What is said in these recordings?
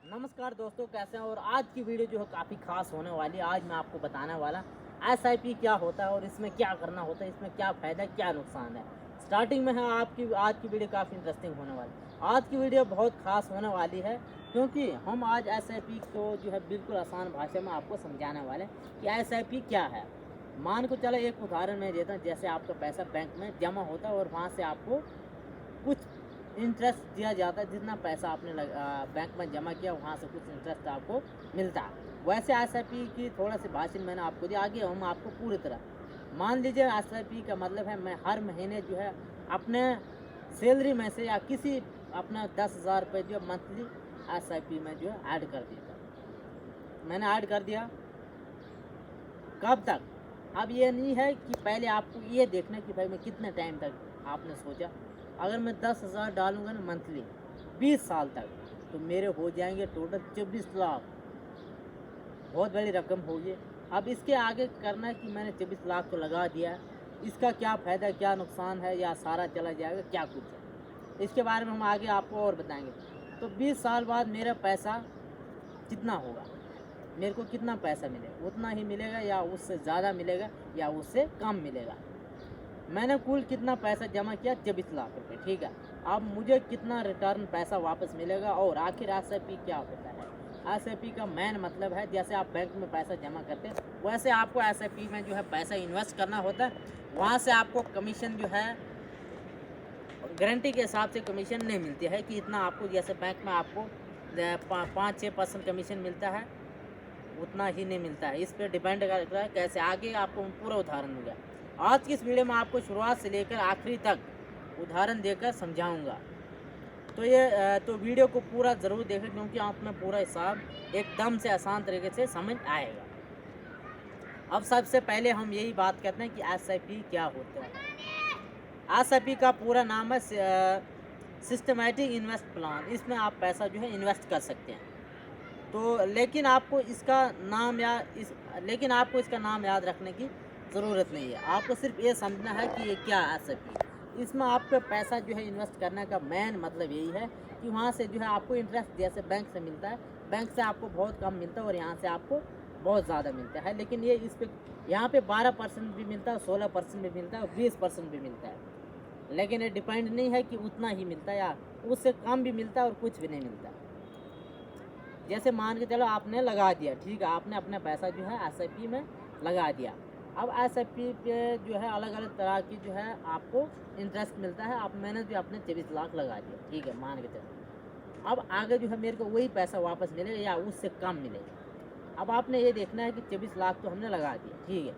नमस्कार दोस्तों, कैसे हैं। और आज की वीडियो जो है काफ़ी खास होने वाली है। आज मैं आपको बताने वाला एसआईपी क्या होता है और इसमें क्या करना होता है, इसमें क्या फ़ायदा क्या नुकसान है। स्टार्टिंग में है आपकी आज की वीडियो काफ़ी इंटरेस्टिंग होने वाली है। आज की वीडियो बहुत खास होने वाली है क्योंकि हम आज एसआईपी को जो है बिल्कुल आसान भाषा में आपको समझाने वाले हैं कि एसआईपी क्या है। मान को चलो एक उदाहरण मैं देता हूँ। जैसे आपका पैसा बैंक में जमा होता है और वहाँ से आपको कुछ इंटरेस्ट दिया जाता है। जितना पैसा आपने बैंक में जमा किया वहाँ से कुछ इंटरेस्ट आपको मिलता है। वैसे एसआईपी की थोड़ा सी भाषण मैंने आपको दिया, आगे हम आपको पूरी तरह मान लीजिए। एसआईपी का मतलब है मैं हर महीने जो है अपने सैलरी में से या किसी अपना 10,000 रुपये जो मंथली एसआईपी में जो है ऐड कर देता। मैंने ऐड कर दिया। कब तक? अब ये नहीं है कि पहले आपको ये देखना कि भाई मैं कितने टाइम तक आपने सोचा। अगर मैं 10,000 डालूंगा ना मंथली 20 साल तक, तो मेरे हो जाएंगे टोटल 24 लाख। बहुत बड़ी रकम होगी। अब इसके आगे करना है कि मैंने 24 लाख तो लगा दिया, इसका क्या फ़ायदा क्या नुकसान है, या सारा चला जाएगा, क्या कुछ है, इसके बारे में हम आगे आपको और बताएंगे। तो 20 साल बाद मेरा पैसा कितना होगा, मेरे को कितना पैसा मिलेगा, उतना ही मिलेगा या उससे ज़्यादा मिलेगा या उससे कम मिलेगा। मैंने कुल कितना पैसा जमा किया, 24 लाख रुपए, ठीक है। अब मुझे कितना रिटर्न पैसा वापस मिलेगा। और आखिर एसआईपी क्या होता है? एसआईपी का मेन मतलब है जैसे आप बैंक में पैसा जमा करते हैं वैसे आपको एसआईपी में जो है पैसा इन्वेस्ट करना होता है। वहाँ से आपको कमीशन जो है गारंटी के हिसाब से कमीशन नहीं मिलती है कि इतना आपको, जैसे बैंक में आपको 5-6% कमीशन मिलता है, उतना ही नहीं मिलता है। इस पर डिपेंड करता है कैसे। आगे आपको पूरा उदाहरण दूंगा। आज की इस वीडियो में आपको शुरुआत से लेकर आखिरी तक उदाहरण देकर समझाऊंगा। तो वीडियो को पूरा ज़रूर देखें क्योंकि आप में पूरा हिसाब एकदम से आसान तरीके से समझ आएगा। अब सबसे पहले हम यही बात करते हैं कि एसआईपी क्या होता है। एसआईपी का पूरा नाम है सिस्टमैटिक इन्वेस्ट प्लान। इसमें आप पैसा जो है इन्वेस्ट कर सकते हैं। तो लेकिन आपको इसका नाम याद रखने की ज़रूरत नहीं है। आपको सिर्फ ये समझना है कि ये क्या एसआईपी है। इसमें आपका पैसा जो है इन्वेस्ट करने का मेन मतलब यही है कि वहाँ से जो है आपको इंटरेस्ट जैसे बैंक से मिलता है, बैंक से आपको बहुत कम मिलता है और यहाँ से आपको बहुत ज़्यादा मिलता है। लेकिन ये इस पर यहाँ पे 12% भी मिलता है, 16% भी मिलता है और 20% भी मिलता है। लेकिन ये डिपेंड नहीं है कि उतना ही मिलता है या उससे कम भी मिलता है और कुछ भी नहीं मिलता। जैसे मान के चलो आपने लगा दिया, ठीक है, आपने अपना पैसा जो है एसआईपी में लगा दिया। अब एसआईपी पे जो है अलग अलग तरह की जो है आपको इंटरेस्ट मिलता है। अब मैंने जो अपने 24 लाख लगा दिया, ठीक है, मान के चलो। अब आगे जो है मेरे को वही पैसा वापस मिलेगा या उससे कम मिलेगा। अब आपने ये देखना है कि 24 लाख तो हमने लगा दिया, ठीक है।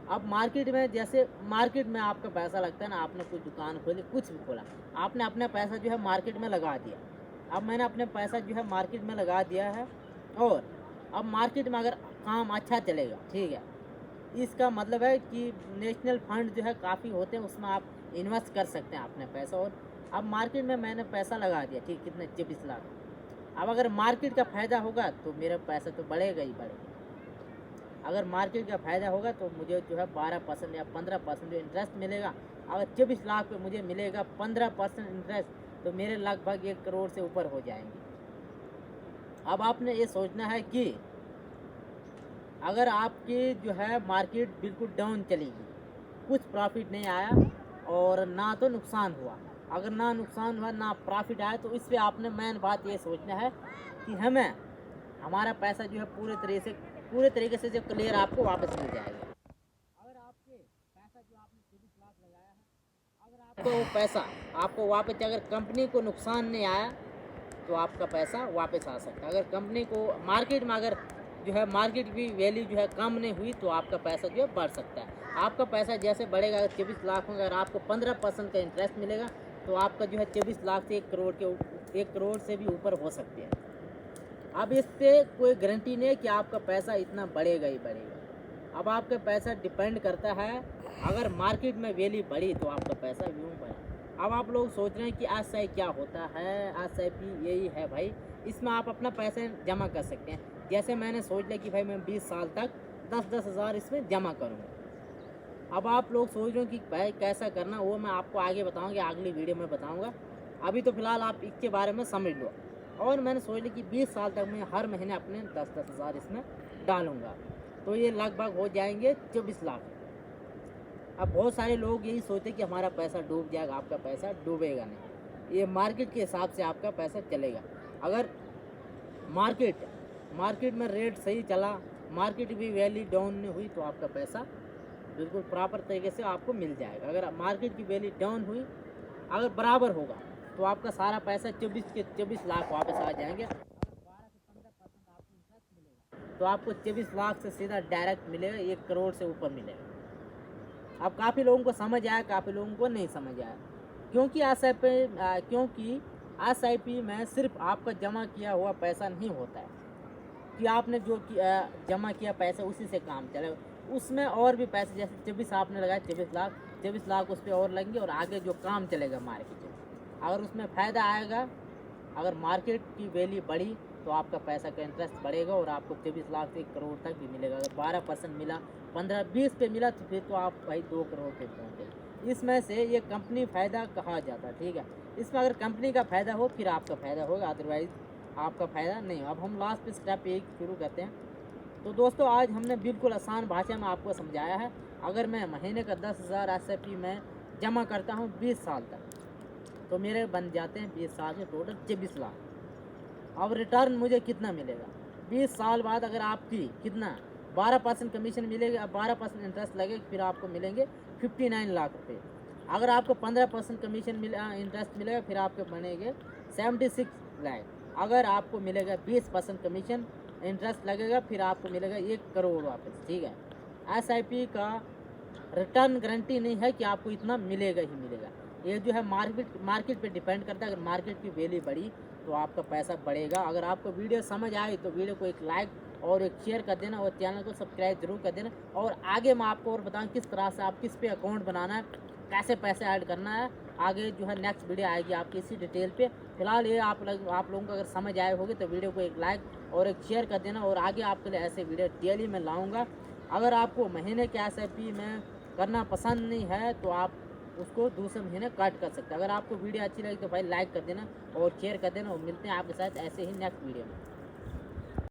अब मार्केट में, जैसे मार्केट में आपका पैसा लगता है ना, आपने कोई दुकान खोली, कुछ भी खोला, आपने अपना पैसा जो है मार्केट में लगा दिया। अब मैंने अपने पैसा जो है मार्केट में लगा दिया है और अब मार्केट में अगर काम अच्छा चलेगा, ठीक है, इसका मतलब है कि नेशनल फंड जो है काफ़ी होते हैं, उसमें आप इन्वेस्ट कर सकते हैं अपने पैसा। और अब मार्केट में मैंने पैसा लगा दिया, ठीक, कितने 24 लाख। अब अगर मार्केट का फ़ायदा होगा तो मेरा पैसा तो बढ़ेगा ही बढ़ेगा। अगर मार्केट का फ़ायदा होगा तो मुझे जो है 12% या 15% जो इंटरेस्ट मिलेगा। अगर 24 लाख पे मुझे मिलेगा 15% इंटरेस्ट, तो मेरे लगभग 1 करोड़ से ऊपर हो जाएंगे। अब आपने ये सोचना है कि अगर आपकी जो है मार्केट बिल्कुल डाउन चलेगी, कुछ प्रॉफिट नहीं आया और ना तो नुकसान हुआ, अगर ना नुकसान हुआ ना प्रॉफिट आया, तो इस पर आपने मेन बात ये सोचना है कि हमें हमारा पैसा जो है पूरे तरीके से जो क्लियर आपको वापस मिल जाएगा। अगर आपके पैसा जो आपने 24 लाख लगाया है, अगर आपको वो पैसा आपको वापस, अगर कंपनी को नुकसान नहीं आया तो आपका पैसा वापस आ सकता है। अगर कंपनी को मार्केट में अगर जो है मार्केट की वैल्यू जो है कम नहीं हुई तो आपका पैसा जो है बढ़ सकता है। आपका पैसा जैसे बढ़ेगा, अगर 24 लाख में अगर आपको 15% का इंटरेस्ट मिलेगा तो आपका जो है 24 लाख से 1 करोड़ से भी ऊपर हो सकते हैं। अब इस पर कोई गारंटी नहीं है कि आपका पैसा इतना बढ़ेगा ही बढ़ेगा। अब आपका पैसा डिपेंड करता है, अगर मार्केट में वैल्यू बढ़ी तो आपका पैसा यूँ बढ़े। अब आप लोग सोच रहे हैं कि एसआई क्या होता है। एसआईपी यही है भाई, इसमें आप अपना पैसा जमा कर सकते हैं। जैसे मैंने सोच लिया कि भाई मैं 20 साल तक 10-10 हज़ार इसमें जमा करूँगा। अब आप लोग सोच रहे हो कि भाई कैसा करना, वो मैं आपको आगे बताऊँगा, अगली वीडियो में बताऊँगा। अभी तो फ़िलहाल आप इसके बारे में समझ लो। और मैंने सोच लिया कि 20 साल तक मैं हर महीने अपने 10-10 हज़ार इसमें डालूँगा, तो ये लगभग हो जाएंगे 24 लाख। अब बहुत सारे लोग यही सोचते कि हमारा पैसा डूब जाएगा, आपका पैसा डूबेगा नहीं, ये मार्केट के हिसाब से आपका पैसा चलेगा। अगर मार्केट में रेट सही चला, मार्केट भी वैल्यू डाउन नहीं हुई, तो आपका पैसा बिल्कुल प्रॉपर तरीके से आपको मिल जाएगा। अगर मार्केट की वैल्यू डाउन हुई, अगर बराबर होगा, तो आपका सारा पैसा 24 लाख वापस आ जाएंगे। अगर 12 से 15% आपको इंटरेस्ट मिलेगा, तो आपको 24 लाख से सीधा डायरेक्ट मिलेगा, 1 करोड़ से ऊपर मिलेगा। अब काफ़ी लोगों को समझ आया, काफ़ी लोगों को नहीं समझ आया, क्योंकि SIP में सिर्फ आपका जमा किया हुआ पैसा नहीं होता है कि आपने जो जमा किया पैसा उसी से काम चलेगा, उसमें और भी पैसे, जैसे 24 आपने लगाया 24 लाख उस पर और लगेंगे, और आगे जो काम चलेगा मार्केट में, अगर उसमें फ़ायदा आएगा, अगर मार्केट की वैल्यू बढ़ी, तो आपका पैसा का इंटरेस्ट बढ़ेगा और आपको 24 लाख से 1 करोड़ तक भी मिलेगा। अगर 12% मिला, 15-20 पे मिला, तो फिर तो आप भाई 2 करोड़ पे पहुँचे। इसमें से ये कंपनी फ़ायदा कहा जाता है, ठीक है। इसमें अगर कंपनी का फ़ायदा हो, फिर आपका फ़ायदा होगा, अदरवाइज़ आपका फ़ायदा नहीं हो। अब हम लास्ट पे स्टेप एक शुरू करते हैं। तो दोस्तों, आज हमने बिल्कुल आसान भाषा में आपको समझाया है। अगर मैं महीने का 10,000 SIP में जमा करता हूँ 20 साल तक, तो मेरे बन जाते हैं 20 साल में टोटल 24 लाख। अब रिटर्न मुझे कितना मिलेगा 20 साल बाद? अगर आपकी कितना 12% कमीशन मिलेगा, 12% इंटरेस्ट लगेगा, फिर आपको मिलेंगे 59 लाख रुपए। अगर आपको 15% कमीशन इंटरेस्ट मिलेगा, फिर आपके बनेंगे 76 लाख। अगर आपको मिलेगा 20% कमीशन इंटरेस्ट लगेगा, फिर आपको मिलेगा 1 करोड़ वापस, ठीक है। SIP का रिटर्न गारंटी नहीं है कि आपको इतना मिलेगा ही मिलेगा, ये जो है मार्केट पे डिपेंड करता है। अगर मार्केट की वैल्यू बढ़ी, तो आपका पैसा बढ़ेगा। अगर आपको वीडियो समझ आए, तो वीडियो को एक लाइक और एक शेयर कर देना, और चैनल को सब्सक्राइब जरूर कर देना। और आगे मैं आपको और बताऊँ किस तरह से आप किस पे अकाउंट बनाना है, कैसे पैसे ऐड करना है, आगे जो है नेक्स्ट वीडियो आएगी आपकी इसी डिटेल पे। फिलहाल ये आप लोगों को अगर समझ आए होगी, तो वीडियो को एक लाइक और एक शेयर कर देना, और आगे आपके लिए ऐसे वीडियो डेली मैं लाऊँगा। अगर आपको महीने के SIP में करना पसंद नहीं है, तो आप उसको दूसरे महीने कट कर सकते हैं। अगर आपको वीडियो अच्छी लगी, तो भाई लाइक कर देना और शेयर कर देना, और मिलते हैं आपके साथ ऐसे ही नेक्स्ट वीडियो में।